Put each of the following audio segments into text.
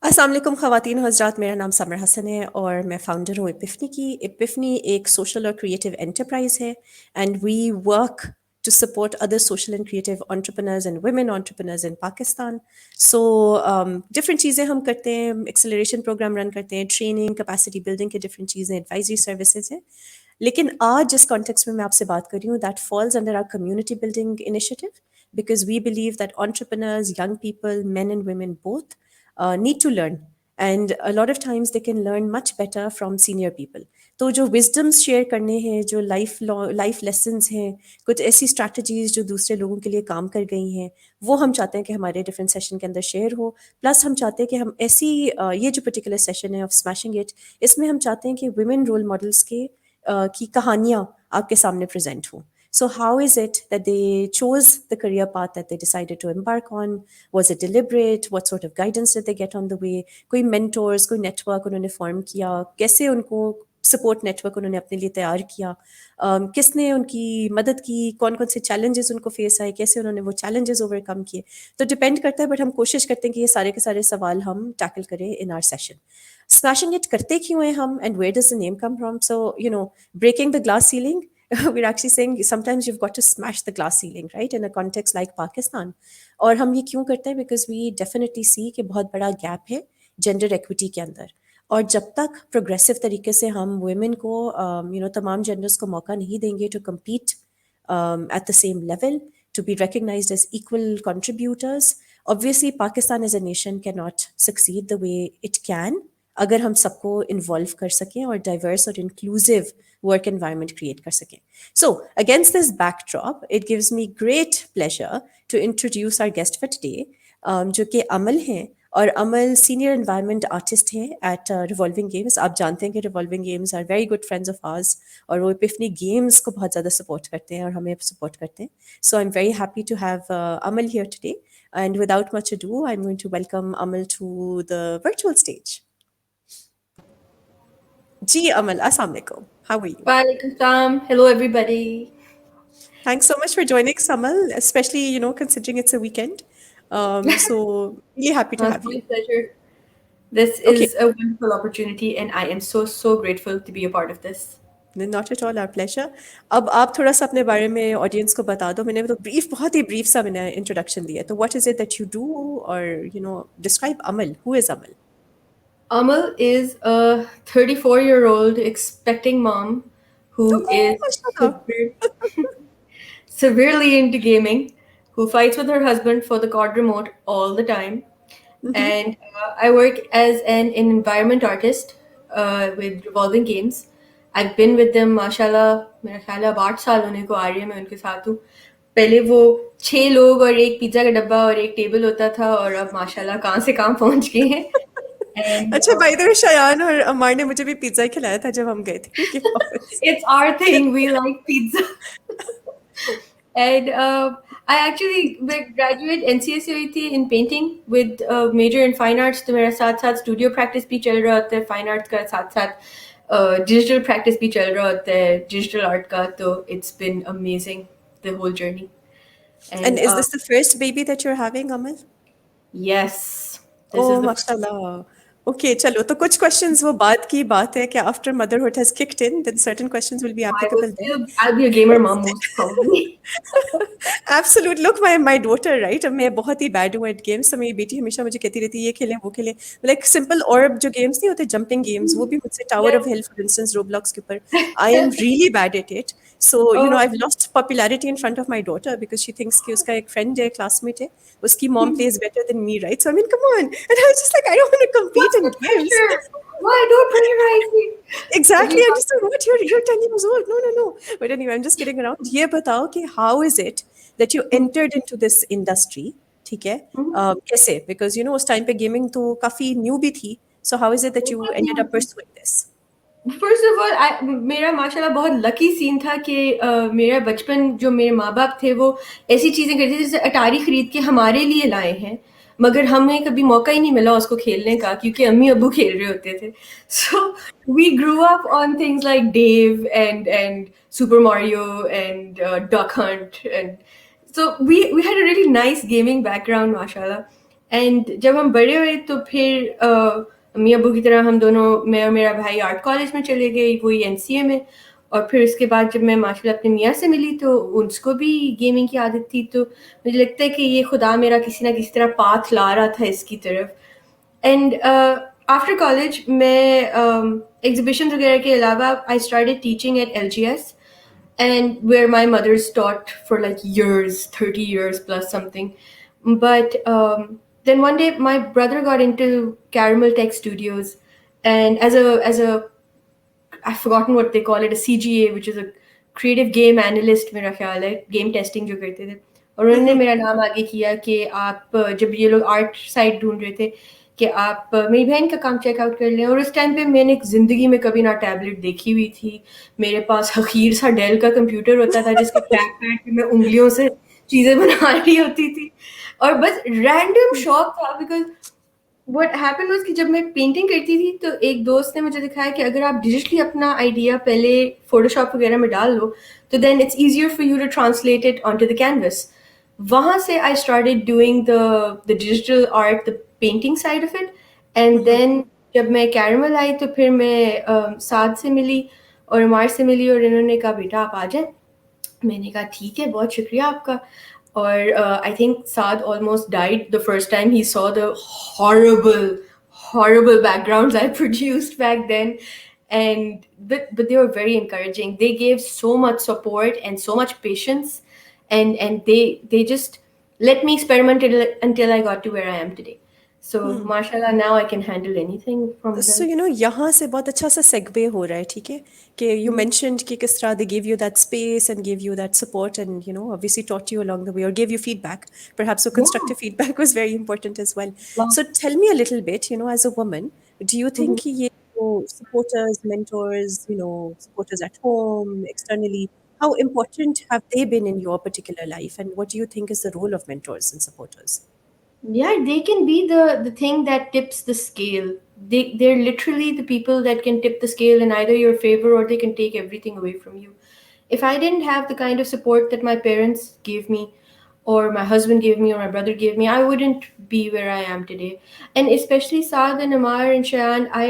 अस्सलाम वालेकुम ख़वातीन और हज़रात, मेरा नाम समर हसन है और मैं फ़ाउंडर हूँ एपिफनी की। एपिफनी एक सोशल और क्रिएटिव एंटरप्राइज है and we work to support other social and creative entrepreneurs and women entrepreneurs in Pakistan. So different चीज़ें हम करते हैं, एक्सेलरेशन प्रोग्राम रन करते हैं, ट्रेनिंग, कैपेसिटी बिल्डिंग के डिफरेंट चीज़ें, एडवाइजरी सर्विसेज हैं। लेकिन आज जिस कॉन्टेक्स्ट में मैं आपसे बात कर रही हूँ, that falls under our community building initiative because we believe that entrepreneurs, young people, men and women both, need to learn. And a lot of times they can learn much better from senior people. तो जो wisdoms share करने हैं, जो life lessons हैं, कुछ ऐसी strategies जो दूसरे लोगों के लिए काम कर गई हैं, वो हम चाहते हैं कि हमारे different session के अंदर share हो. Plus हम चाहते हैं कि हम ऐसी ये जो particular session है of smashing it, इसमें हम चाहते हैं कि women role models की कहानियाँ आपके सामने present हो. So how is it that they chose the career path that they decided to embark on? Was it deliberate? What sort of guidance did they get on the way? कोई mentors, कोई network उन्होंने form किया? कैसे उनको support network उन्होंने अपने लिए तैयार किया? किसने उनकी मदद की? कौन-कौन से challenges उनको face आए? कैसे उन्होंने वो challenges overcome किए? तो depend करता है, but हम कोशिश करते हैं कि ये सारे के सारे सवाल हम tackle करें in our session. Smashing it करते क्यों हैं हम? And where does the name come from? So, breaking the glass ceiling, we're actually saying sometimes you've got to smash the glass ceiling, right? In a context like Pakistan. और हम ये क्यों करते हैं? Because we definitely see कि बहुत बड़ा gap है gender equity के अंदर. और जब तक progressive तरीके से हम women को तमाम genders को मौका नहीं देंगे to compete at the same level, to be recognized as equal contributors, obviously Pakistan as a nation cannot succeed the way it can अगर हम सबको इन्वॉल्व कर सकें और डाइवर्स और इंक्लूसिव वर्क एनवायरनमेंट क्रिएट कर सकें. So against this backdrop it gives me great pleasure to introduce our guest for today, जो कि अमल हैं. और अमल सीनियर एनवायरनमेंट आर्टिस्ट हैं एट रिवॉल्विंग गेम्स. आप जानते हैं कि Revolving Games are very good friends of ours और वो एपिफनी गेम्स को बहुत ज़्यादा सपोर्ट करते हैं और हमें सपोर्ट करते हैं. So I am very happy to have Amal here today. And without much ado, I'm going to welcome Amal to the virtual stage. Ji Amal, Assalamu alaikum. How are you? Walaikum salam. Hello, everybody. Thanks so much for joining us, Amal, especially, considering it's a weekend. So really happy to have My you. pleasure. This Okay, is a wonderful opportunity, and I am so grateful to be a part of this. not at all our pleasure. अब आप थोड़ा सा अपने बारे में audience को बता दो. मैंने तो बहुत ही ब्रीफ सा मैंने इंट्रोडक्शन दिया. तो what is it that you do, or describe Amal. Who is Amal? Amal is a 34-year-old expecting mom who Oh, is mashallah. severely into gaming, who fights with her husband for the COD remote all the time. And I work as an environment artist with Revolving Games. I've been with them, माशाल्लाह, मेरा ख्याल है अब 8 साल होने को आ रही है मैं उनके साथ हूँ. पहले वो 6 लोग और एक पिज्जा का डब्बा और एक टेबल होता था और अब माशाल्लाह कहाँ से कहाँ पहुँच गए हैं. And अच्छा, बाय द वे शयान और अमार ने मुझे भी पिज्जा ही खिलाया था जब हम गए थे उनके office. it's our thing. We like pizza. And I actually graduate NCA से हुई थी in painting with major in fine arts. तो मेरा साथ साथ studio practice भी चल रहा होता है fine arts का, साथ साथ digital practice भी चल रहा होता है digital art का. तो it's been amazing, the whole journey. And is this the first baby that you're having, Amal? Yes, this Oh, is the mashallah. Okay, चलो तो कुछ questions वो बात की बात है कि after motherhood has kicked in, then certain questions will be applicable then. I'll be a gamer mom most probably. Absolute. Look, my daughter, right? अब मैं बहुत ही bad हूँ at games. तो मेरी बेटी हमेशा मुझे कहती रहती है ये खेलें वो खेलें. Like simple orb जो games नहीं होते jumping games, वो भी मुझसे Tower of Hell for instance Roblox के ऊपर. I am really bad at it. So I've lost popularity in front of my daughter because she thinks कि उसका एक friend है, classmate है, उसकी mom plays better than me, right? So I mean, come on. And I was just like, I don't want to compete in games. Why don't pressurize me? Exactly. I just thought, what? You're 10 years old. No. But anyway, I'm just kidding around. ये बताओ कि how is it that you entered into this industry? ठीक है? कैसे? Because उस time पे gaming तो काफी new भी थी. So how is it that you ended up pursuing this? First of all, मेरा माशाल्लाह बहुत लकी सीन था कि मेरा बचपन जो मेरे माँ बाप थे वो ऐसी चीज़ें करते थे जैसे अटारी खरीद के हमारे लिए लाए हैं, मगर हमें कभी मौका ही नहीं मिला उसको खेलने का क्योंकि अम्मी अब्बू खेल रहे होते थे. So we grew up on things like Dave and Super Mario and Duck Hunt, and so we had a really nice gaming background, mashallah. And जब हम बड़े हुए तो फिर अम्मी अबू की तरह हम दोनों, मैं और मेरा भाई आर्ट कॉलेज में चले गए, वही एनसीए में। और फिर उसके बाद जब मैं माशाल्लाह अपने मियाँ से मिली तो उसको भी गेमिंग की आदत थी, तो मुझे लगता है कि ये खुदा मेरा किसी ना किसी तरह पाथ ला रहा था इसकी तरफ। एंड आफ्टर कॉलेज मैं एग्जीबिशन वगैरह के अलावा I started teaching eight LGS, and where my mother's taught for like years, 30 years plus something. But then one day my brother got into Caramel Tech Studios, and as a I've forgotten what they call it, a CGA, which is a creative game analyst, मेरा ख्याल है game testing जो करते थे। और उन्होंने मेरा नाम आगे किया कि आप जब ये लोग आर्ट साइट ढूंढ रहे थे कि आप मेरी बहन का काम चेकआउट कर लें। और उस टाइम पे मैंने ज़िंदगी में कभी ना टैबलेट देखी हुई थी। मेरे पास हकीर सा डेल का कंप्यूटर होता था जिसके ट्रैक पैड पे मैं उंगलियों से चीज़ें बना रही होती थी, और बस रैंडम शौक था। बिकॉज व्हाट हैपेंड वाज कि जब मैं पेंटिंग करती थी तो एक दोस्त ने मुझे दिखाया कि अगर आप डिजिटली अपना आइडिया पहले फोटोशॉप वगैरह में डाल लो तो then it's easier for you to translate it on to the canvas. वहाँ से I started doing the digital art, the painting side of it. And then जब मैं कैरमल आई तो फिर मैं साद से मिली और अमार से मिली, और इन्होंने कहा बेटा आप आ जाए। मैंने कहा ठीक है, बहुत शुक्रिया आपका। और I think Saad almost died the first time he saw the horrible backgrounds I produced back then. And but they were very encouraging. They gave so much support and so much patience, and they just let me experiment until I got to where I am today. So mashallah, now I can handle anything from so them. You know यहाँ से बहुत अच्छा सा segue हो रहा है, ठीक है, कि यू मेंशन्ड कि किस तरह they give you that space and give you that support and you know obviously taught you along the way or gave you feedback. Perhaps so Yeah. constructive feedback was very important as well. Wow. So tell me a little bit, you know, as a woman, do you Mhm. think कि ये जो supporters, mentors, you know, supporters at home, externally, how important have they been in your particular life, and what do you think is the role of mentors and supporters? Yeah, they can be the thing that tips the scale. They're literally the people that can tip the scale in either your favor, or they can take everything away from you. If I didn't have the kind of support that my parents gave me, or my husband gave me, or my brother gave me, I wouldn't be where I am today. And especially Saad and Amar and Shayan, I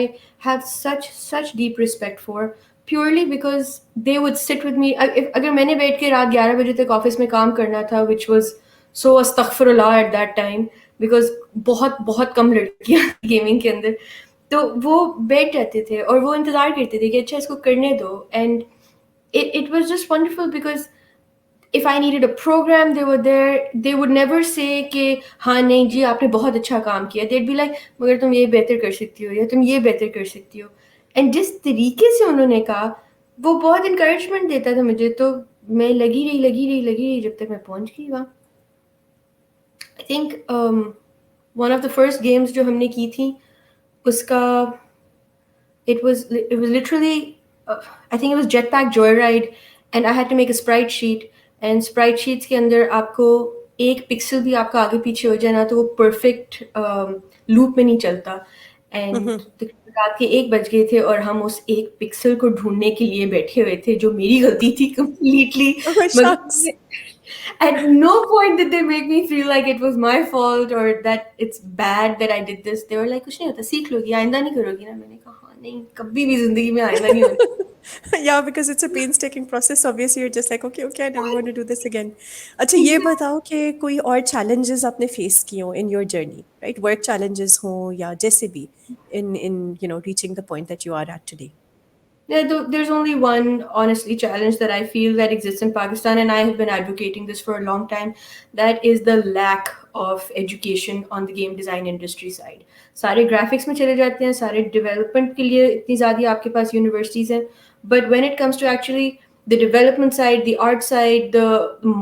have such deep respect for, purely because they would sit with me. If अगर मैंने बैठ के रात 11 बजे तक office में काम करना था, which was so astaghfirullah at that time, because बहुत बहुत कम लड़कियां गेमिंग के अंदर, तो वो बैठ जाते थे और वो इंतजार करते थे कि अच्छा इसको करने दो। And it was just wonderful because if I needed a program, they were there. They would never say कि हाँ नहीं जी आपने बहुत अच्छा काम किया। They'd be like मगर तुम ये बेहतर कर सकती हो या तुम ये बेहतर कर सकती हो। एंड जिस तरीके से उन्होंने कहा वो बहुत इंकरेजमेंट देता था मुझे, तो मैं लगी रही जब तक मैं पहुंच गई वहाँ। I think one of the first games जो हमने की थी उसका it was literally I think it was Jetpack Joyride, and I had to make a sprite sheet. And sprite sheets के अंदर आपको एक पिक्सल भी आपका आगे पीछे हो जाए ना तो वो परफेक्ट लूप में नहीं चलता। एंड रात के 1 बज गए थे और हम उस एक पिक्सल को ढूंढने के लिए बैठे हुए थे, जो मेरी गलती थी कंप्लीटली। Oh my shucks. मगर at no point did they make me feel like it was my fault or that it's bad that I did this. They were like कुछ नहीं होता, सीख लोगी, आइंदा नहीं करोगी ना। मैंने कहा हाँ नहीं, कभी भी जिंदगी में आइंदा नहीं होगा। Yeah, because it's a painstaking process. Obviously, you're just like, okay, okay, I never want to do this again. अच्छा ये बताओ कि कोई और challenges आपने face किए हो in your journey, right? Work challenges हो या जैसे भी in you know reaching the point that you are at today. Yeah, there's only one honestly challenge that I feel that exists in Pakistan, and I have been advocating this for a long time. That is the lack of education on the game design industry side. सारे graphics में चले जाते हैं, सारे development के लिए इतनी ज़्यादा आपके पास universities हैं, but when it comes to actually the development side, the art side, the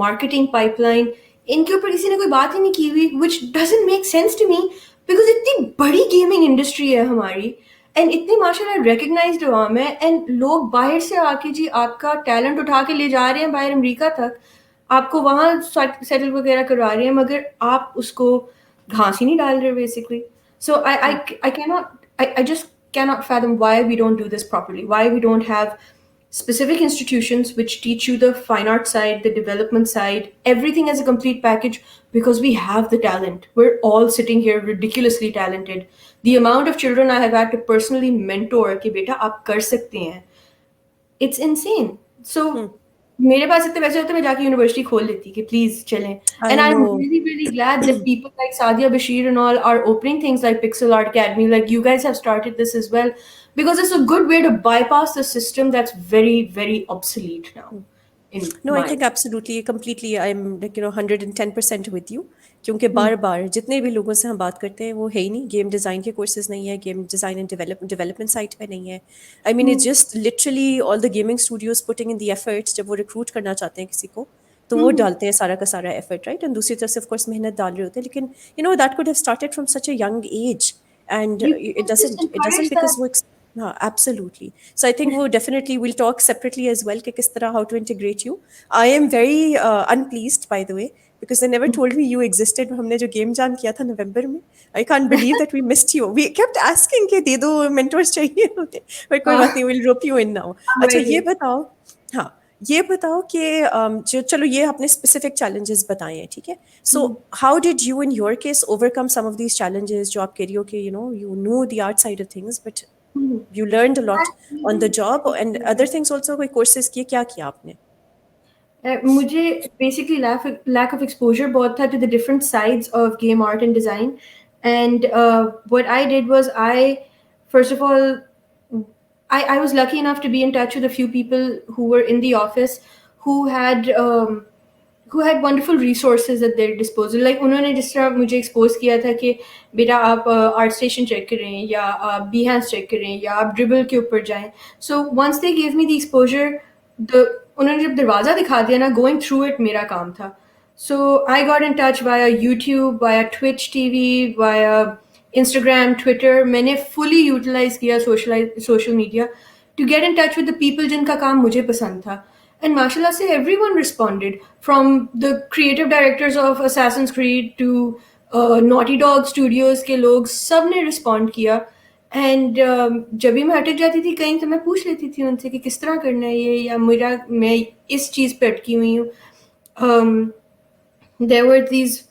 marketing pipeline, इनके ऊपर किसी ने कोई बात ही नहीं की हुई, which doesn't make sense to me because इतनी बड़ी gaming industry है हमारी, एंड इतनी माशाल्लाह रिकग्नाइज्ड अवाम है, एंड लोग बाहर से आके जी आपका टैलेंट उठा के ले जा रहे हैं बाहर अमेरिका तक, आपको वहाँ सेटल वगैरह करवा रहे हैं, मगर आप उसको घास ही नहीं डाल रहे basically. So I cannot, I just cannot fathom why we don't do this properly, why we don't have specific institutions which teach you the fine art side, the development side, everything as a complete package because we have the talent. We're all sitting here ridiculously talented. The amount of children I have had to personally mentor कि बेटा आप कर सकते हैं, it's insane. So मेरे पास इतने पैसे होते मैं जाके यूनिवर्सिटी खोल लेती कि प्लीज चलें. I And I'm know. really glad that people like Sadia Bashir and all are opening things like Pixel Art Academy. Like you guys have started this as well because it's a good way to bypass the system that's very obsolete now in No, I my think absolutely, completely, I'm like, 110% with you. क्योंकि बार बार जितने भी लोगों से हम बात करते हैं वो है ही नहीं, गेम डिज़ाइन के कोर्सेज नहीं है, game design and development site पे नहीं है. I mean it's just literally all the gaming studios putting in the efforts. जब वो रिक्रूट करना चाहते हैं किसी को तो वो डालते हैं सारा का सारा एफर्ट, राइट. एंड दूसरी तरफ से ऑफ कोर्स मेहनत डाल रहे होते हैं, लेकिन that could have started from such a young age. And you it can just doesn't encourage because that. वो हाँ, absolutely. So I think we'll definitely we'll talk separately as well कि किस तरह how to integrate you. I am very unpleased, by the way, because they never told me you existed. हमने जो game jam किया था नवंबर में, I can't believe that we missed you. We kept asking कि दे दो mentors चाहिए होते, but कोई बात नहीं, we'll rope you in now. I'm अच्छा ये ready. बताओ, हाँ ये बताओ कि जो चलो ये आपने specific challenges बताए हैं, ठीक है. So how did you in your case overcome some of these challenges जो आप कह रही हो कि you knew the art side of things, but you learned a lot on the job and other things also. कोई courses किए, क्या किया आपने? मुझे basically lack of exposure बहुत था to the different sides of game art and design. And what I did was first of all, I was lucky enough to be in touch with a few people who were in the office who had wonderful resources at their disposal. Like उन्होंने जिस तरह मुझे expose किया था कि बेटा आप art station check करें या आप Behance check करें या आप dribble के ऊपर जाएं. So once they gave me the exposure, उन्होंने जब दरवाज़ा दिखा दिया ना, going through it मेरा काम था. So I got in touch via YouTube, via Twitch TV, via Instagram, Twitter. मैंने fully utilize किया social media to get in touch with the people जिनका काम मुझे पसंद था. And mashallah से everyone responded, from the creative directors of Assassin's Creed to Naughty Dog Studios के लोग, सब ने respond किया. And जब भी मैं अटक जाती थी कहीं तो मैं पूछ लेती थी उनसे कि किस तरह करना है ये, या मैं इस चीज़ पे अटकी हुई हूँ. There were these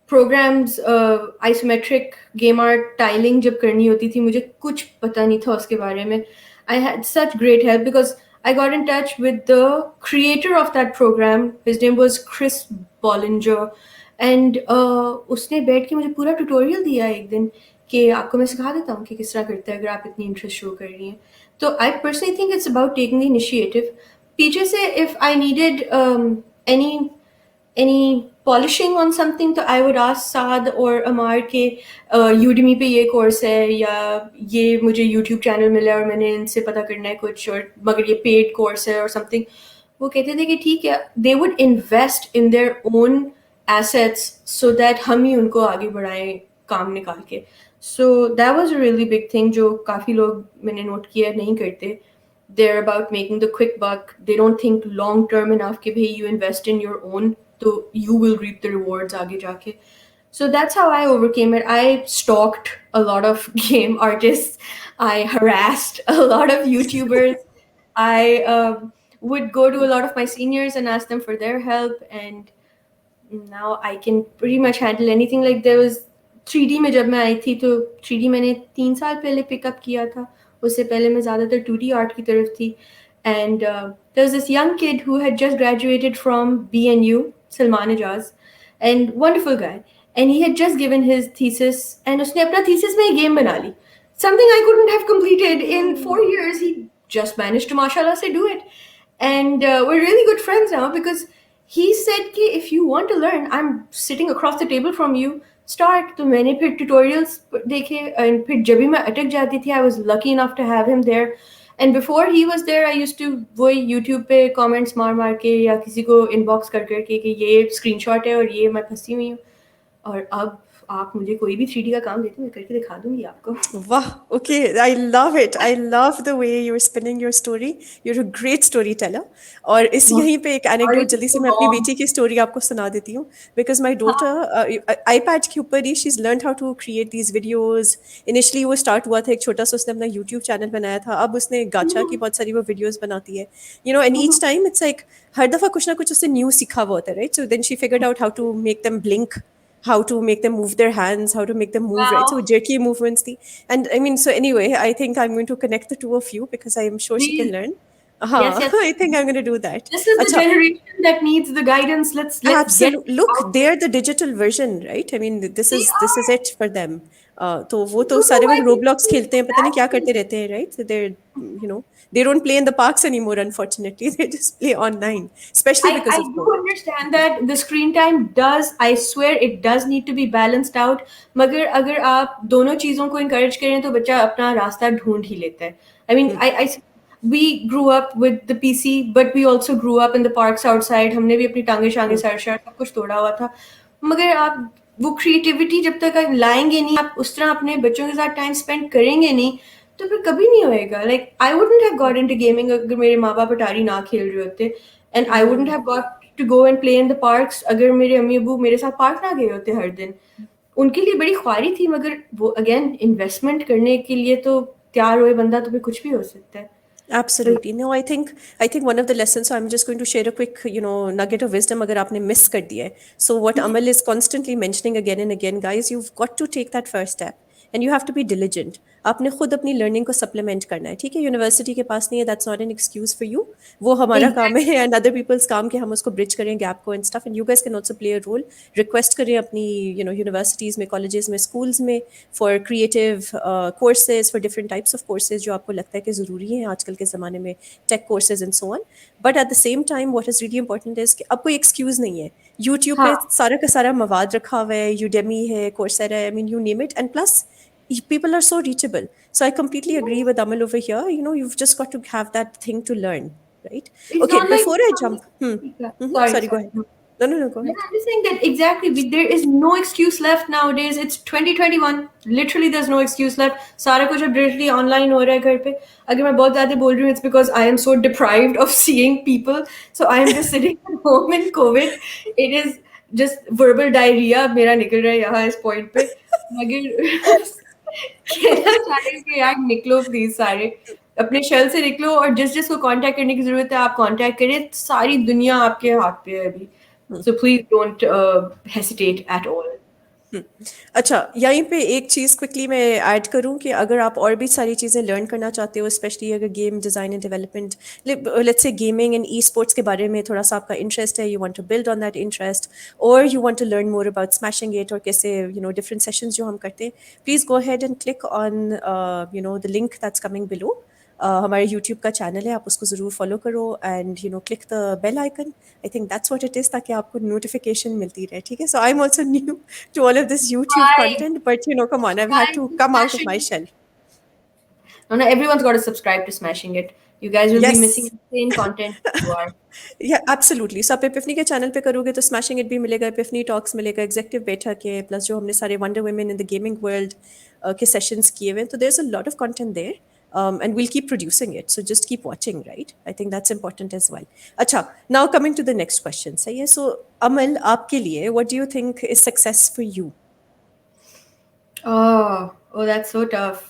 programs, isometric game art tiling जब करनी होती थी, मुझे कुछ पता नहीं था उसके बारे में. I had such great help because I got in touch with the creator of that program. His name was Chris Bollinger. And उसने बैठ के मुझे पूरा ट्यूटोरियल दिया एक दिन कि आपको मैं सिखा देता हूँ कि किस तरह करते हैं अगर आप इतनी इंटरेस्ट शो कर रही हैं. तो I personally think it's about taking the initiative. पीछे से if I needed any polishing on something तो I would ask Saad और अमार के Udemy पे ये कोर्स है या ये मुझे YouTube चैनल मिला और मैंने इनसे पता करना है कुछ, और मगर ये पेड कोर्स है और समथिंग. वो कहते थे कि ठीक है, they would invest in their own assets so that हम ही उनको आगे बढ़ाएं काम निकाल के. So that was a really big thing जो काफ़ी लोग मैंने नोट किया नहीं करते. They're about making the quick buck. They don't think long term enough कि भाई you invest in your own तो you will reap the rewards आगे जाके. So that's how I overcame it. I stalked a lot of game artists. I harassed a lot of YouTubers. I would go to a lot of my seniors and ask them for their help. And now I can pretty much handle anything. Like there was 3D में जब मैं आई थी तो 3D मैंने 3 साल पहले pickup किया था. उससे पहले मैं ज़्यादातर 2D आर्ट की तरफ थी. And there was this young kid who had just graduated from BNU, Salman Ijaz, and wonderful guy. And he had just given his thesis, and उसने अपना thesis में game बना ली. Something I couldn't have completed in 4 years. He just managed to, mashallah, say do it. And we're really good friends now because he said कि if you want to learn, I'm sitting across the table from you. Start. तो मैंने फिर tutorials देखे, and फिर जब भी मैं अटक जाती थी, I was lucky enough to have him there. And before he was there, I used to वही YouTube पे comments मार के या किसी को inbox कर करके कि ये screenshot है और ये मैं फंसी हुई हूँ. और अब आप मुझे कोई भी 3D का काम देते मैं करके दिखा दूंगी आपको। Wow. Okay. I love it. I love the way you're spinning your story. You're a great storyteller. और इस यहीं पे एक Sorry anecdote to जल्दी से so मैं अपनी long. बेटी की story आपको सुना देती हूँ. Because my daughter हाँ। iPad के ऊपर ही she's learned how to create these videos. Initially वो start हुआ था एक छोटा सा उसने अपना YouTube channel बनाया था. अब उसने गाचा की बहुत सारी वो videos बनाती है. You know, and each time it's like हर दफा कुछ ना कुछ उससे new सीखा हुआ होता है, right? So then she figured out how to make them blink, how to make them move their hands, how to make them move, right? So Wow. jerky movements. And I mean, so anyway, I think I'm going to connect the two of you because I am sure she can Please. learn. Yes, yes. I think I'm going to do that. This is the Acha, generation that needs the guidance. Let's get absolutely. Look, out there. they're the digital version, right? I mean, They this is are. it for them. तो वो I तो don't know सारे why वक्त people Roblox feel खेलते हैं पता नहीं क्या bad. करते रहते हैं right so they're you know they don't play in the parks anymore unfortunately they just play online especially I because of do COVID. understand that the screen time does, I swear it does need to be balanced out. मगर अगर आप दोनों चीज़ों को encourage करें तो बच्चा अपना रास्ता ढूंढ ही लेता है. I mean, we grew up with the PC, but we also grew up in the parks outside. हमने भी अपनी टांगे शांगे Hmm. सर शर सब कुछ तोड़ा हुआ था. मगर आप वो क्रिएटिविटी जब तक आप लाएंगे नहीं, आप उस तरह अपने बच्चों के साथ टाइम स्पेंड करेंगे नहीं, तो फिर कभी नहीं होएगा. Like I wouldn't have got into gaming अगर मेरे माँ बाप अटारी ना खेल रहे होते, and I wouldn't have got to go and play in the parks अगर मेरे अम्मी अबू मेरे साथ पार्क ना गए होते हर दिन. उनके लिए बड़ी ख्वारी थी, मगर वो अगेन इन्वेस्टमेंट करने के लिए तो तैयार हुए बंदा तो फिर कुछ भी हो सकता है. तो Absolutely. No, I think one of the lessons, so I'm just going to share a quick, nugget of wisdom agar aapne miss kar diya hai. So what Amal is constantly mentioning again and again, guys, you've got to take that first step and you have to be diligent. आपने खुद अपनी learning को supplement करना है ठीक है university के पास नहीं है that's not an excuse for you वो हमारा काम है एंड अदर पीपल्स काम के हम उसको ब्रिज करें गैप को and stuff and you guys can also play a role request करें अपनी यूनिवर्सिटीज़ में कॉलेजेस में स्कूल्स में for creative courses for different types of courses जो आपको लगता है कि ज़रूरी हैं आजकल के ज़माने में take courses and so on but at the same time what is really important is कि अब कोई एक्सक्यूज़ नहीं है यूट्यूब हाँ. पे सारा का सारा मवाद रखा हुआ है यूडेमी है कोर्सेरा है I mean you name it and plus people are so reachable. So I completely agree with Amal over here. You've just got to have that thing to learn, right? It's Okay, not like before I jump, sorry, sorry, go sorry. ahead. No, no, no, go No, ahead. I'm just saying that exactly. There is no excuse left nowadays. It's 2021. Literally, there's no excuse left. सारा कुछ अब directly online हो रहा है घर पे. अगर मैं बहुत ज़्यादा बोल रही हूँ, it's because I am so deprived of seeing people. So I am just sitting at home in COVID. It is just verbal diarrhea मेरा निकल रहा है यहाँ इस point पे. मगर कहना चाह रही हूँ कि यार निकलो प्लीज सारे अपने शेल से निकलो और जिस जिसको कांटेक्ट करने की जरूरत है आप कांटेक्ट करें. सारी दुनिया आपके हाथ पे है अभी. So please don't hesitate at all. अच्छा यहीं पे एक चीज़ क्विकली मैं ऐड करूं कि अगर आप और भी सारी चीज़ें लर्न करना चाहते हो स्पेशली अगर game design and development let's say gaming and esports के बारे में थोड़ा सा आपका इंटरेस्ट है you want to build on that interest और you want to learn more about smashing it और कैसे डिफरेंट सेशंस जो हम करते हैं please go ahead and click on the link that's coming below हमारे यूट्यूब का चैनल है आप उसको ज़रूर फॉलो करो and click the bell icon I think that's what it is ताकि आपको नोटिफिकेशन मिलती रहे ठीक है so I am also new to all of this YouTube Try, content, but come on, I've had try to to come out smash of my it. shell. No, no, everyone's got to subscribe to Smashing It. You guys will be missing Yes. insane content. You are. या absolutely so आप Epiphany के channel पे करोगे तो smashing it भी मिलेगा Epiphany talks मिलेगा executive बैठक है प्लस जो हमने सारे wonder women in the gaming world के सेशंस किए हुए हैं तो there is a lot of content there and we'll keep producing it so just keep watching right I think that's important as well acha now coming to the next question सही है so Amal आपके लिए what do you think is success for you Oh, that's so tough.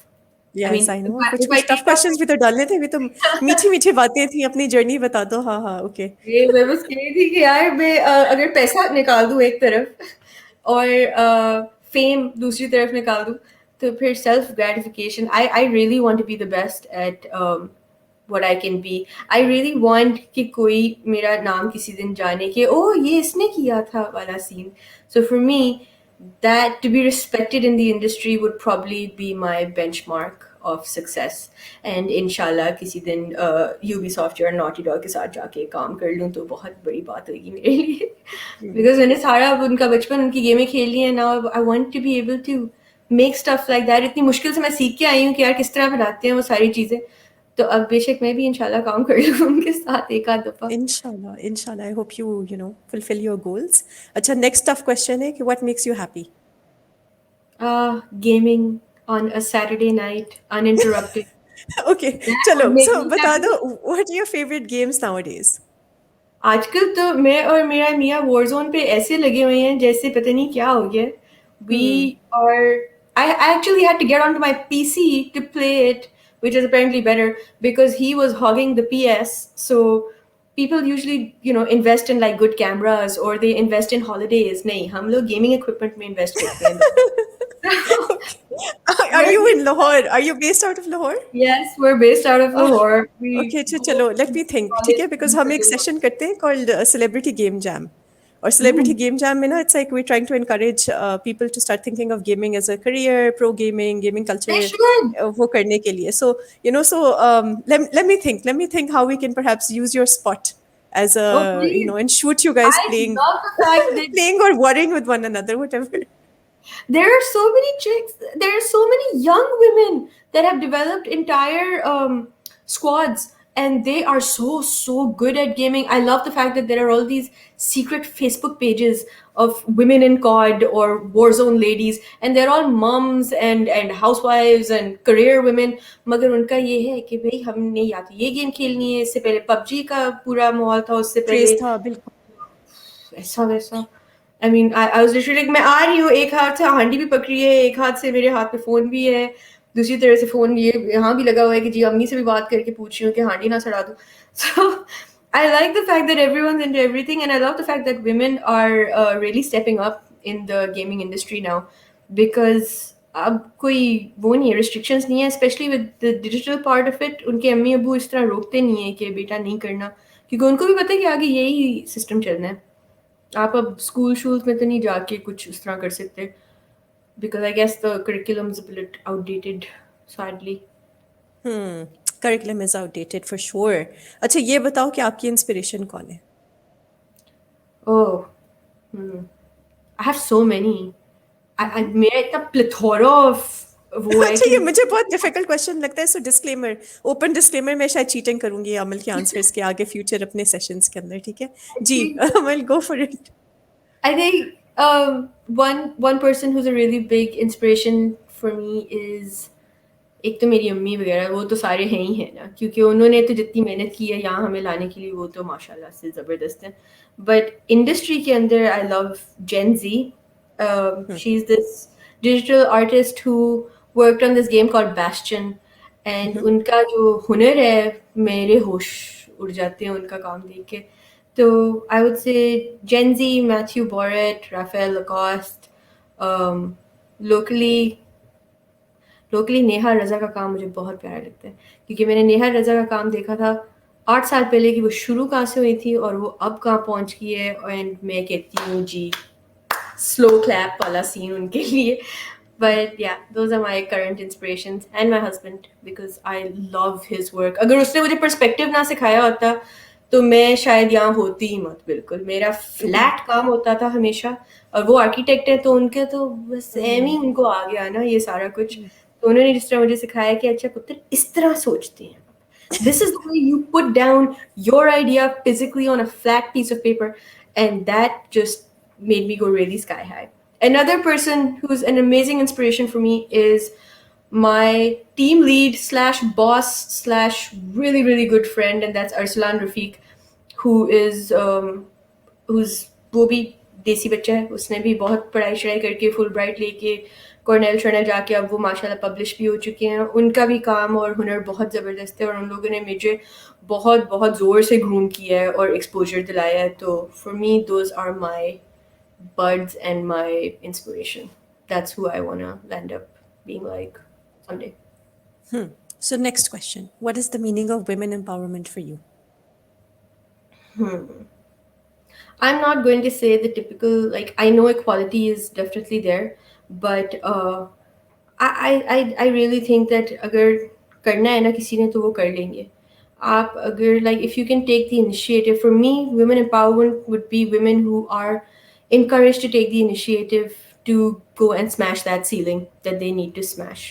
I yes mean, I know कुछ if I कुछ tough take up questions भी तो डालने थे भी तो मीठी मीठी बातें थी अपनी जर्नी बता दो हाँ हाँ ओके ये मैं बस कह रही थी कि यार मैं अगर पैसा निकाल दूं एक तरफ और फेम दूसरी तरफ निकाल दूं तो फिर self gratification. I really want to be the best at what I can be. I really want कि कोई मेरा नाम किसी दिन जाने कि ओ ये इसने किया था वाला scene. So for me, that to be respected in the industry would probably be my benchmark of success. And inshallah किसी दिन Ubisoft या Naughty Dog के साथ जाके काम कर लूँ तो बहुत बड़ी बात होगी मेरे लिए. Because मैंने सारा उनका बचपन उनकी गेमें खेल ली हैं. Now I want to be able to make stuff like that. इतनी मुश्किल से मैं सीख के आई हूँ कि यार किस तरह बनाते हैं वो सारी चीज़ें. तो अब बेशक मैं भी इंशाल्लाह काम कर लूँ उनके साथ एक आध दफ़ा. inshallah I hope you fulfill your goals अच्छा next tough question है कि what makes you happy Gaming on a Saturday night, uninterrupted. Okay, That चलो, would make so me बता happy. दो, what are your favorite games nowadays? आजकल तो मैं और मेरा मियाँ वॉरज़ोन पे ऐसे लगे हुए हैं जैसे पता नहीं क्या हो गया है। We Hmm. are I actually had to get onto my PC to play it, which is apparently better because he was hogging the PS. So people usually, invest in like good cameras or they invest in holidays. नहीं, हम लोग gaming equipment में invest करते हैं। Okay. Are We're you in just Lahore? Are you based out of Lahore? Yes, we're based out of Oh, Lahore. We okay, go चलो, let to me think, ठीक college है, because friends हम that एक live session करते हैं called Celebrity Game Jam. Or Celebrity Mm. Game Jam में ना, it's like we're trying to encourage people to start thinking of gaming as a career, pro gaming, gaming They culture, should. वो करने के लिए. So, let me think how we can perhaps use your spot as Oh, a, please. and shoot you guys I playing, love the fact that playing or warring with one another, whatever. there are so many chicks, there are so many young women that have developed entire squads and they are so good at gaming. I love the fact that there are all these secret Facebook pages of women in COD or Warzone ladies and they're all moms and housewives and career women. मगर उनका ये है कि भाई हमने या तो ये गेम खेलनी है, इससे पहले पबजी का पूरा माहौल था, उससे Craze पहले था, बिल्कुल. ऐसा वैसा। I mean I was literally like मैं आ रही हूँ, एक हाथ से हांडी भी पकड़ी है, एक हाथ से मेरे हाथ में फ़ोन भी है, दूसरी तरह से फ़ोन ये यहाँ भी लगा हुआ है कि जी अम्मी से भी बात करके पूछ रही हूँ कि हांडी ना सड़ा दूँ। So I like the fact that everyone's into everything and I love the fact that women are really stepping up in the gaming industry now because अब कोई वो नहीं है, रिस्ट्रिक्शंस नहीं है, specially with the digital part of it. उनके अम्मी-अब्बू इस तरह रोकते नहीं हैं कि बेटा नहीं करना, क्योंकि उनको भी पता है कि आगे यही सिस्टम चलना है। आप अब स्कूल शूल्स में तो नहीं जाके कुछ उस तरह कर सकते because I guess the curriculum is a bit outdated sadly. Hmm. Curriculum is outdated for sure. अच्छा, ये बताओ कि आपकी इंस्पिरेशन कौन है? Oh, I have so many. मेरा इतना प्लेथोरा ऑफ वो है अच्छा, कि ये मुझे बहुत डिफिकल्ट क्वेश्चन लगता है, सो डिस्क्लेमर, ओपन डिस्क्लेमर, मैं शायद चीटिंग करूंगी अमल के आंसर्स के आगे फ्यूचर अपने सेशंस के अंदर, ठीक है? जी, Amal, go for it. I think one person who's a really big inspiration for me is एक तो मेरी अम्मी वगैरह, वो तो सारे हैं ही हैं ना, क्योंकि उन्होंने तो जितनी मेहनत की है यहाँ हमें लाने के लिए वो तो माशाल्लाह से ज़बरदस्त है। बट इंडस्ट्री के अंदर I love Jen ji. She is this digital artist who worked on this game called Bastion and उनका जो हुनर है, मेरे होश उड़ जाते हैं उनका काम देख के। तो I would say Gen Z, Matthew Borrett, Raphael Lacoste, locally locally Neha Raza का काम मुझे बहुत प्यारा लगता है, क्योंकि मैंने नेहा रज़ा का काम देखा था 8 साल पहले कि वो शुरू कहाँ से हुई थी और वो अब कहाँ पहुँच गई है। एंड मैं कहती हूँ जी, स्लो क्लैप वाला सीन उनके लिए। But yeah those are my current inspirations and my husband because I love his work. अगर उसने मुझे पर्सपेक्टिव ना सिखाया होता तो मैं शायद यहाँ होती ही मत। बिल्कुल मेरा फ्लैट काम होता था हमेशा, और वो आर्किटेक्ट है तो उनके तो बस सेम ही उनको आ गया ना ये सारा कुछ। तो उन्होंने जिस तरह मुझे सिखाया कि अच्छा पुत्र इस तरह सोचते हैं, this is the way you put down your idea physically on a flat piece of paper, and that just made me go really sky high. Another person who's an amazing inspiration for me is my team lead slash boss slash really good friend, and that's Arsalan Rafiq, who is who's वो भी देसी बच्चा है। उसने भी बहुत पढ़ाई शढ़ाई करके फुल ब्राइट लेके कॉर्नेल शर्नेल जाके अब वो माशाल्लाह पब्लिश भी हो चुके हैं। उनका भी काम और हुनर बहुत ज़बरदस्त है और उन लोगों ने मुझे बहुत बहुत ज़ोर से ग्रूम किया है और एक्सपोजर दिलाया है। तो for me those are my buds and my inspiration. That's who I want to end up being like someday. So next question, what is the meaning of women empowerment for you? I'm not going to say the typical, like, I know equality is definitely there, but I really think that अगर करना है ना किसी ने तो वो कर लेंगे। आप अगर like if you can take the initiative, for me women empowerment would be women who are encouraged to take the initiative to go and smash that ceiling that they need to smash,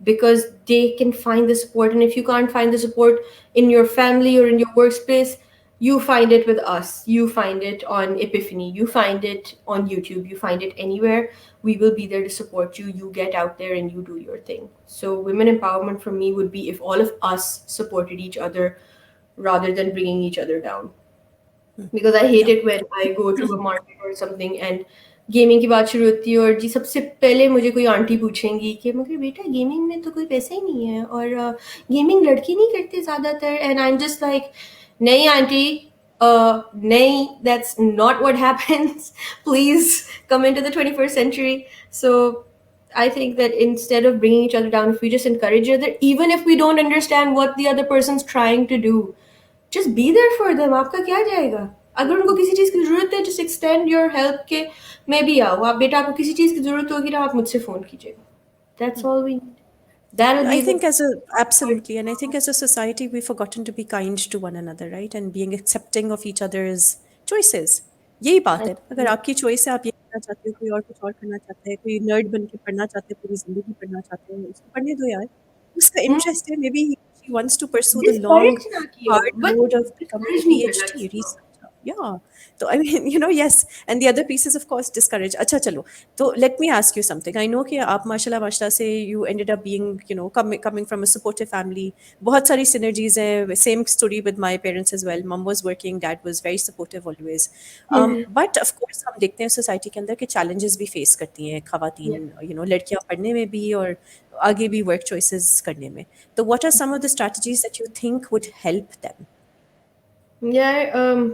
because they can find the support. And if you can't find the support in your family or in your workspace, You find it with us. You find it on Epiphany. You find it on YouTube. You find it anywhere. We will be there to support you. You get out there and you do your thing. So, women empowerment for me would be if all of us supported each other rather than bringing each other down. Because I hate Yeah. it when I go to a market or something and gaming की बात शुरू होती है और जी सबसे पहले मुझे कोई आंटी पूछेंगी कि मगर बेटा गेमिंग में तो कोई पैसा ही नहीं है और गेमिंग लड़की नहीं करते ज़्यादातर and I am just like नहीं आंटी नहीं that's not what happens. Please come into the 21st century. So I think that instead of bringing each other down, if we just encourage each other, even if we don't understand what the other person's trying to do, just be there for them. आपका क्या जाएगा? अगर उनको किसी चीज़ की ज़रूरत है, just extend your help के मैं भी आऊँ. आप बेटा आपको किसी चीज़ की ज़रूरत होगी ना आप मुझसे फ़ोन कीजिएगा. That's all we need. That'll I be the think absolutely, and I think as a society we've forgotten to be kind to one another, right? And being accepting of each other's choices. यही बात है. अगर आपकी choice है आप ये करना चाहते हो, कोई और कुछ और करना चाहता है, कोई nerd बन के पढ़ना चाहते हैं, पूरी जिंदगी पढ़ना चाहते हैं, उसको पढ़ने दो यार. उसका interest है, maybe she wants to pursue the long, discourage ना कियो, hard but road of becoming a discourage नहीं करना PhD किसी को. researcher. Yeah. So I mean, yes. And the other piece is of course discourage. अच्छा चलो. So let me ask you something. I know कि आप माशाल्लाह से you ended up being, coming from a supportive family. बहुत सारी synergies हैं. Same story with my parents as well. Mom was working, dad was very supportive always. But of course हम देखते हैं society के अंदर कि challenges भी face करती हैं Yeah. खवातीन, लड़कियां पढ़ने में भी और आगे भी work choices करने में. So what are some of the strategies that you think would help them? Yeah,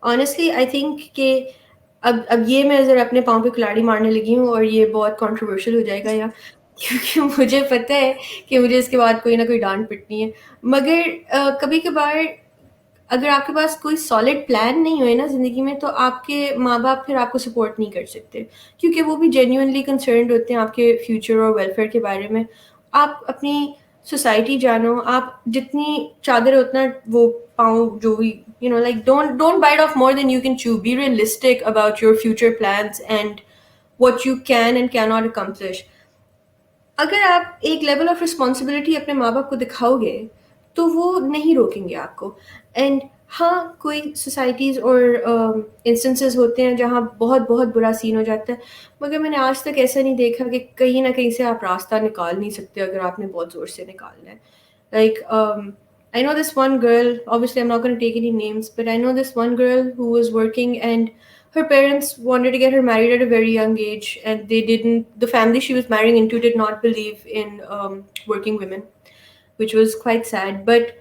honestly, I think कि अब ये मैं ज़रा अपने पाँव पे कुल्हाड़ी मारने लगी हूँ और ये बहुत कंट्रोवर्शियल हो जाएगा या क्योंकि मुझे पता है कि मुझे इसके बाद कोई ना कोई डांट पिटनी है मगर कभी कभार अगर आपके पास कोई सॉलिड प्लान नहीं हुए ना ज़िंदगी में तो आपके माँ बाप फिर आपको सपोर्ट नहीं कर सकते क्योंकि वो भी जेन्युइनली कंसर्न्ड होते हैं आपके फ्यूचर और वेलफेयर के बारे में आप अपनी सोसाइटी जानो आप जितनी चादर है उतना वो पाओ जो भी like don't bite off more than you can chew. Be realistic about your future plans and what you can and cannot accomplish. अगर आप एक लेवल ऑफ रिस्पॉन्सिबिलिटी अपने माँ बाप को दिखाओगे तो वो नहीं रोकेंगे आपको एंड हाँ कोई सोसाइटीज़ और इंस्टेंसेस होते हैं जहाँ बहुत बहुत बुरा सीन हो जाता है मगर मैंने आज तक ऐसा नहीं देखा कि कहीं ना कहीं से आप रास्ता निकाल नहीं सकते अगर आपने बहुत ज़ोर से निकालना है like I know this one girl, obviously I'm not going to take any names, but I know this one girl who was working and her parents wanted to get her married at a very young age and the family she was marrying into did not believe in working women, which was quite sad. But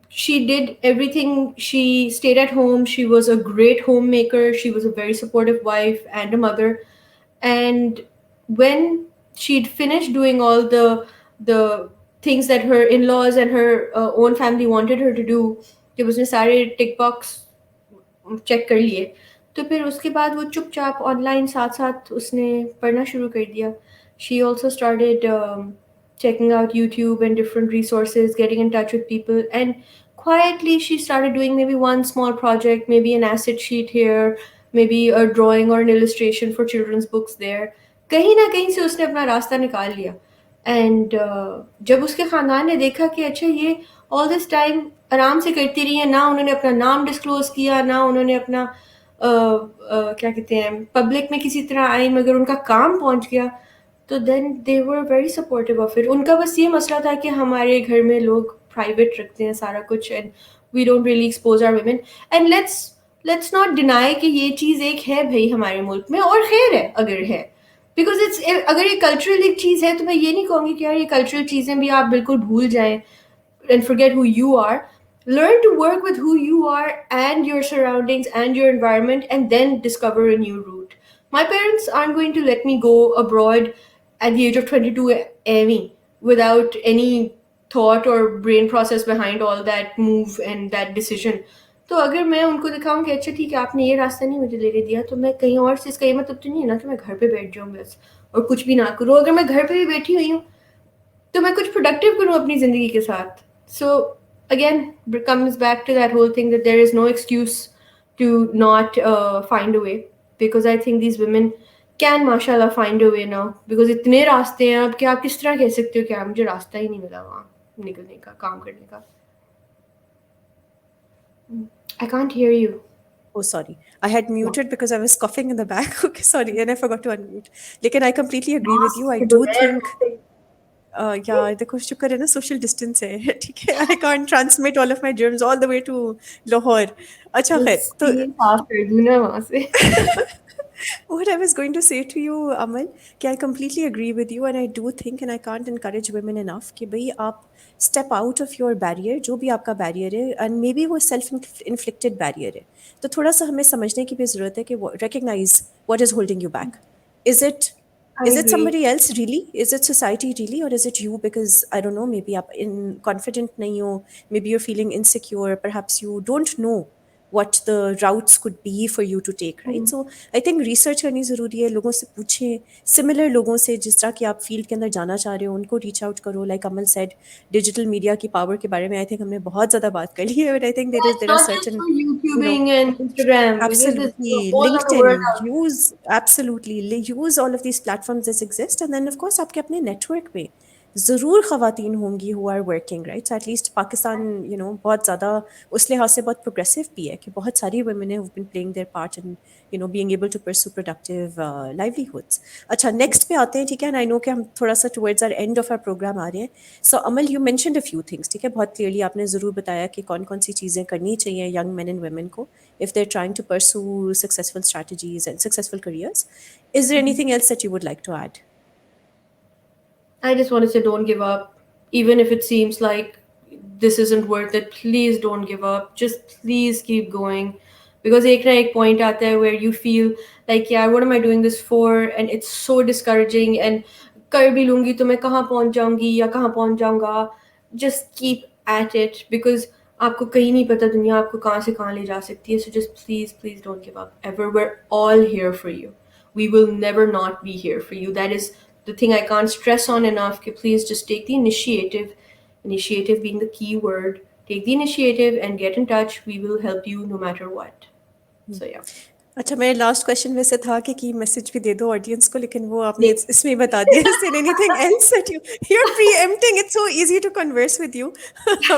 she did everything. She stayed at home. She was a great homemaker. She was a very supportive wife and a mother. And when she'd finished doing all the things that her in-laws and her own family wanted her to do, there was सारे tick box check कर लिए तो फिर उसके बाद वो चुपचाप online साथ साथ उसने पढ़ना शुरू कर दिया she also started checking out YouTube and different resources, getting in touch with people, and quietly she started doing maybe one small project, maybe an asset sheet here, maybe a drawing or an illustration for children's books there. कहीं ना कहीं से उसने अपना रास्ता निकाल लिया and जब उसके ख़ानदान ने देखा कि अच्छा ये ऑल दिस टाइम आराम से करती रही है ना उन्होंने अपना नाम डिस्क्लोज किया ना उन्होंने अपना क्या कहते हैं पब्लिक में किसी तरह आई मगर उनका काम पहुंच गया तो then they were very supportive of it उनका बस ये मसला था कि हमारे घर में लोग प्राइवेट रखते हैं सारा कुछ and we don't really expose our women and let's not deny कि ये चीज़ एक है भाई हमारे मुल्क में और खैर है अगर है बिकॉज इट्स अगर ये कल्चरल एक चीज़ है तो मैं ये नहीं कहूँगी कि यार ये कल्चरल चीज़ें भी आप बिल्कुल भूल जाएं and forget who you are. Learn to work with who you are and your surroundings and your environment and then discover a new route. My parents aren't going to let me go abroad at the age of 22 Amy, without any thought or brain process behind all that move and that decision. तो अगर मैं उनको दिखाऊं कि अच्छा ठीक है आपने ये रास्ता नहीं मुझे लेने दिया तो मैं कहीं और से इसका ये मतलब तो नहीं है ना कि मैं घर पे बैठ जाऊं बस और कुछ भी ना करूं अगर मैं घर पे भी बैठी हुई हूँ तो मैं कुछ प्रोडक्टिव करूं अपनी ज़िंदगी के साथ So again, it comes back to that whole thing that there is no excuse to not find a way because I think these women can mashallah find a way now because इतने रास्ते हैं अब कि आप किस तरह कह सकते हो कि यार मुझे रास्ता ही नहीं मिला वहाँ निकलने का काम करने का I can't hear you. Oh, sorry. I had muted because I was coughing in the back. Okay, sorry. And I forgot to unmute. Lekin I completely agree with you. I Mask के do बगैर think, coughing. yeah, देखो शुक्र है ना social distance है ठीक है I can't transmit all of my germs all the way to Lahore. अच्छा खैर बस तो ये साफ कर दूँ ना वहाँ से. what I was going to say to you, Amal, कि I completely agree with you and I do think and I can't encourage women enough कि भाई आप step out of your barrier, जो भी आपका barrier है and maybe वो self inflicted barrier है तो थोड़ा सा हमें समझने की भी ज़रूरत है कि recognize what is holding you back. Is it I is it agree. somebody else really? Is it society really? Or is it you? Because I don't know, maybe आप in confident नहीं हो, maybe you're feeling insecure, perhaps you don't know what the routes could be for you to take, right? Hmm. So I think research करनी ज़रूरी है लोगों से पूछें similar लोगों से जिस तरह कि आप फील्ड के अंदर जाना चाह रहे हो उनको reach out करो like Amal said digital media की power के बारे में I think हमने बहुत ज़्यादा बात कर ली है but I think Yeah, it's there are not just certain for you know YouTubing and Instagram. Because it's absolutely. all over the world LinkedIn, out use absolutely use all of these platforms that exist and then of course आपके अपने network में ज़रूर ख़वातीन होंगी who are working right so at least Pakistan बहुत ज़्यादा उस लिहाज से बहुत progressive भी है कि बहुत सारी women have been playing their part in being able to pursue productive livelihoods. अच्छा next पे आते हैं ठीक है and I know कि हम थोड़ा सा towards our end of our program आ रहे हैं. So Amal you mentioned a few things ठीक है बहुत clearly आपने ज़रूर बताया कि कौन कौन सी चीज़ें करनी चाहिए young men and women को if they're trying to pursue successful strategies and successful careers. Is there anything else that you would like to add? I just want to say don't give up. Even if it seems like this isn't worth it, please don't give up. Just please keep going. Because ek na ek point aata hai where you feel like, yeah, what am I doing this for? And it's so discouraging. And kar bhi lungi to main kahan pahunch jaungi ya kahan pahunch jaunga. Just keep at it because आपको कहीं नहीं पता दुनिया आपको कहाँ से कहाँ ले जा सकती है. So just please don't give up ever. We're all here for you. We will never not be here for you. That is the thing I can't stress on enough. Please just take the initiative. Initiative being the key word. Take the initiative and get in touch. We will help you no matter what. So yeah. अच्छा मेरा last question वैसे था कि message भी दे दो audience को लेकिन वो आपने इसमें ही बता दिया is there anything else that you're preempting it's so easy to converse with you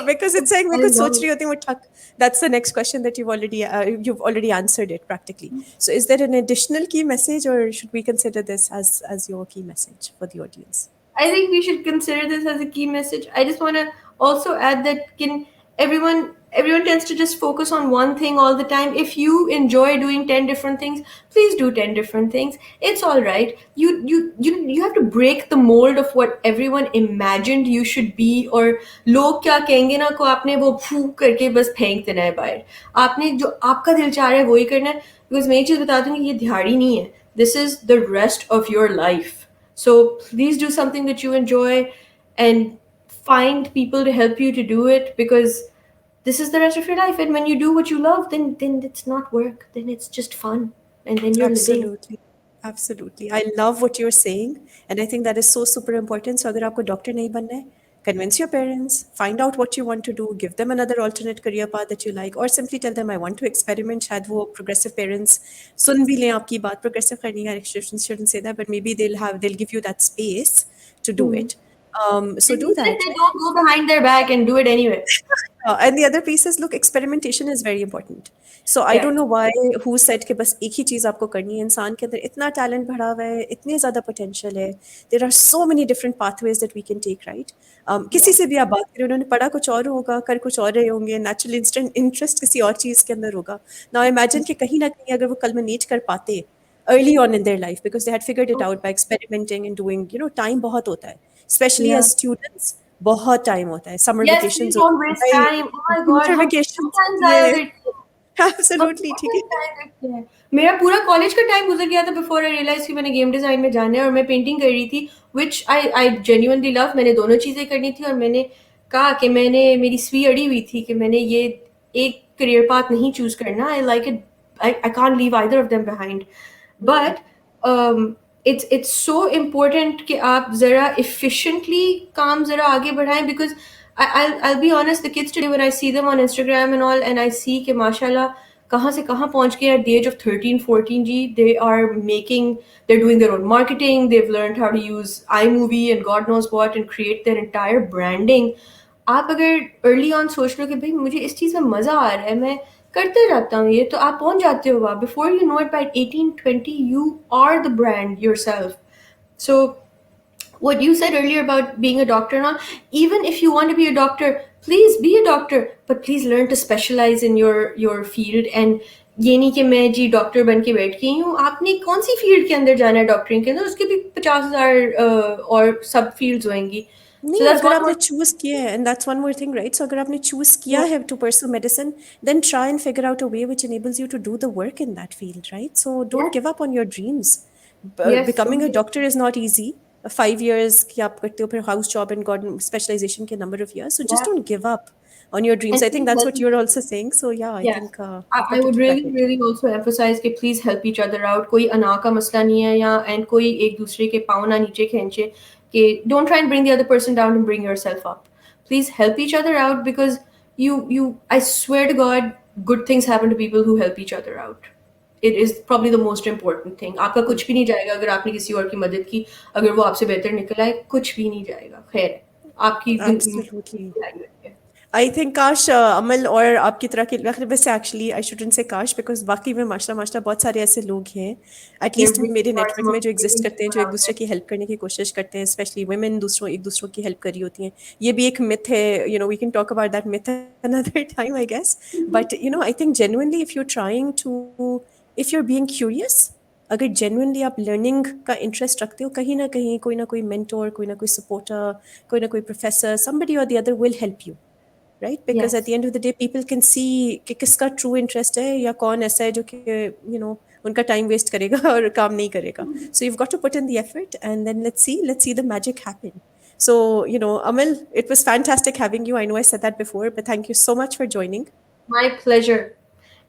because it's like मैं I कुछ love सोच it. रही होती हूँ ठक that's the next question that you've already answered it practically so is there an additional key message or should we consider this as your key message for the audience. I think we should consider this as a key message. I just want to also add that can everyone tends to just focus on one thing all the time. If you enjoy doing 10 different things, please do 10 different things. It's all right. You have to break the mold of what everyone imagined you should be or लोग क्या कहेंगे ना को आपने वो फू करके बस फेंक देना है बाहर. आपने जो आपका दिल चाह रहा है वही करना है because मैं एक चीज बता दूं कि ये दिहाड़ी नहीं है. This is the rest of your life. So please do something that you enjoy and find people to help you to do it because this is the rest of your life. And when you do what you love, then it's not work. Then it's just fun. And then you're living. Absolutely. Absolutely. I love what you're saying. And I think that is so super important. So, अगर आपको doctor नहीं बनना है, convince your parents, find out what you want to do, give them another alternate career path that you like, or simply tell them, I want to experiment. शायद वो progressive parents सुन भी लें आपकी बात, progressive करनी है, shouldn't say that, but maybe they'll give you that space to do Hmm. it. So And do even if that, they right? don't go behind their back and do it anyway. And the other piece is look experimentation is very important. So I Yeah. don't know why who said कि बस एक ही चीज़ आपको करनी है इंसान के अंदर इतना टैलेंट भरा हुआ है इतने ज़्यादा पोटेंशियल है there are so many different pathways that we can take right किसी Yeah. से भी आप बात करें उन्होंने पढ़ा कुछ और होगा कर कुछ और रहे होंगे नेचुरल इंस्टेंट इंटरेस्ट किसी और चीज़ के अंदर होगा नाउ इमेजिन कि कहीं ना कहीं अगर वो कल्मिनेट कर पाते early on in their life because they had figured it out by experimenting and doing time बहुत होता है especially Yeah. as students बहुत टाइम होता है summer Yes, please vacations don't होते हैं waste भाई time. Oh my God, winter हम बहुत वेकेशंस time होती जाया है करते हैं. हम एब्सोल्युटली बहुत ठीक है time जाया करते हैं. मेरा पूरा कॉलेज का टाइम गुजर गया था बिफोर आई रियलाइज कि मैंने गेम डिजाइन में जाना है और मैं पेंटिंग कर रही थी विच आई जेन्युइनली लव. मैंने दोनों चीजें करनी थी और मैंने कहा कि मैंने मेरी सुई अड़ी हुई थी कि मैंने ये एक करियर पाथ नहीं चूज करना. I like it. I can't leave either of them behind. But it's so important कि आप ज़रा efficiently काम ज़रा आगे बढ़ाएं because I'll be honest, the kids today when I see them on Instagram and all and I see कि माशाल्लाह कहाँ से कहाँ पहुँच गए at the age of 13 14 ji. They're doing their own marketing, they've learned how to use iMovie and God knows what and create their entire branding. आप अगर early on सोच लो कि भाई मुझे इस चीज़ में मज़ा आ रहा है, मैं करते रहता हूँ ये, तो आप पहुंच जाते हो वहाँ. Before you know it, by 18-20, you are the brand yourself. So what you said earlier about being a doctor now, even if you want to be a doctor, please be a doctor, but please learn to specialize in your field. And ये नहीं कि मैं जी doctor बन के बैठ गई हूँ. आपने कौन सी फील्ड के अंदर जाना है डॉक्टरिंग के अंदर, उसके भी 50,000 और सब फील्ड्स होंगी. So नहीं, that's अगर one आपने more. चूज किया है, and that's one more thing, right? So अगर आपने चूज किया Yeah. है to pursue medicine, then try and figure out a way which enables you to do the work in that field, right? So don't Yes. give up on your dreams. Yes. Becoming a doctor is not easy. 5 years कि आप करते हो, फिर house job and god specialisation के number of years. So just Yeah. don't give up on your And dreams. I think please that's help what each you're other. also saying. So yeah, I Yes. think you've I got to would keep really, at it. really also emphasize कि please help each other out. कोई अना का मसला नहीं है, या and कोई एक दूसरे के पाँव ना नीचे खींचे, कि don't try and bring the other person down and bring yourself up. Please help each other out, because I swear to God, good things happen to people who help each other out. It is probably the most important thing. आपका कुछ भी नहीं जाएगा अगर आपने किसी और की मदद की. अगर वो आपसे बेहतर निकल आए, कुछ भी नहीं जाएगा. खैर है. आपकी Absolutely. जिंदगी. आई थिंक काश अमल और आपकी तरह के, वैसे एक्चुअली आई शुडंट से काश, बिकॉज वाकई में माशाल्लाह माशाल्लाह बहुत सारे ऐसे लोग हैं There एटलीस्ट really मेरे are नेटवर्क some में जो amazing एग्जिस्ट करते हैं, people जो एक out दूसरे there. की हेल्प करने की कोशिश करते हैं, स्पेशली वुमेन दूसरों एक दूसरों की हेल्प करी होती हैं. ये भी एक मिथ है, we can talk about that myth another time I guess. But I think genuinely if you trying to, if you are being curious, अगर जेन्युइनली आप लर्निंग का इंटरेस्ट रखते हो, कहीं ना कोई मेंटोर, कोई ना कोई सपोर्टर, कोई ना कोई professor, somebody or the other will help you, right? Because at the Yes. End of the day people can see कि किसका ट्रू इंटरेस्ट है, या कौन ऐसा है जो कि उनका टाइम वेस्ट करेगा और काम नहीं करेगा. सो you've got to put in the effort, and then let's see the magic happen. So Amal, it was fantastic having you. I know I said that before, but thank you so much for joining, My pleasure.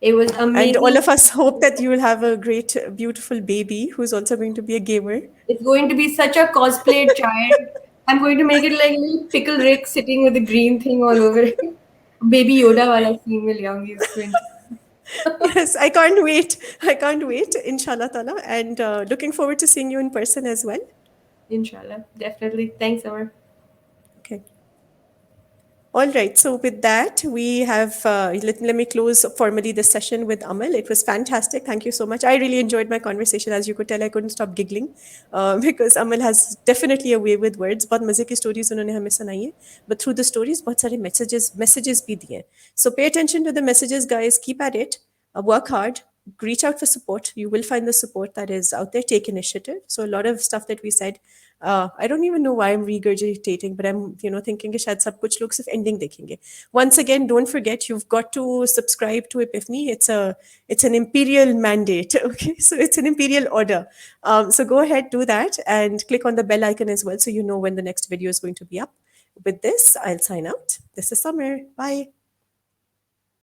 It was and all amazing. of us hope that you will have a great beautiful baby who's also going to be a gamer. It's going to be such a cosplayed child. I'm going to make it like little pickle Rick sitting with a green thing all over it. Baby Yoda wala scene mein le aungi usko. Yes, I can't wait, inshallah ta'ala, and looking forward to seeing you in person as well. Inshallah. Definitely. Thanks, Amar. Okay. All right. So with that, we have let me close formally this session with Amal. It was fantastic. Thank you so much. I really enjoyed my conversation. As you could tell, I couldn't stop giggling because Amal has definitely a way with words. बहुत मजे की stories उन्होंने हमें सुनाई है. But through the stories, बहुत सारे messages भी दिए. So pay attention to the messages, guys. Keep at it. Work hard. Reach out for support. You will find the support that is out there. Take initiative. So a lot of stuff that we said, I don't even know why I'm regurgitating, but I'm thinking कि शायद सब कुछ लोग सिर्फ ending देखेंगे. Once again, don't forget, you've got to subscribe to Epiphany. It's an imperial mandate. Okay, so it's an imperial order. So go ahead, do that, and click on the bell icon as well, so you know when the next video is going to be up. With this, I'll sign out. This is Summer. Bye.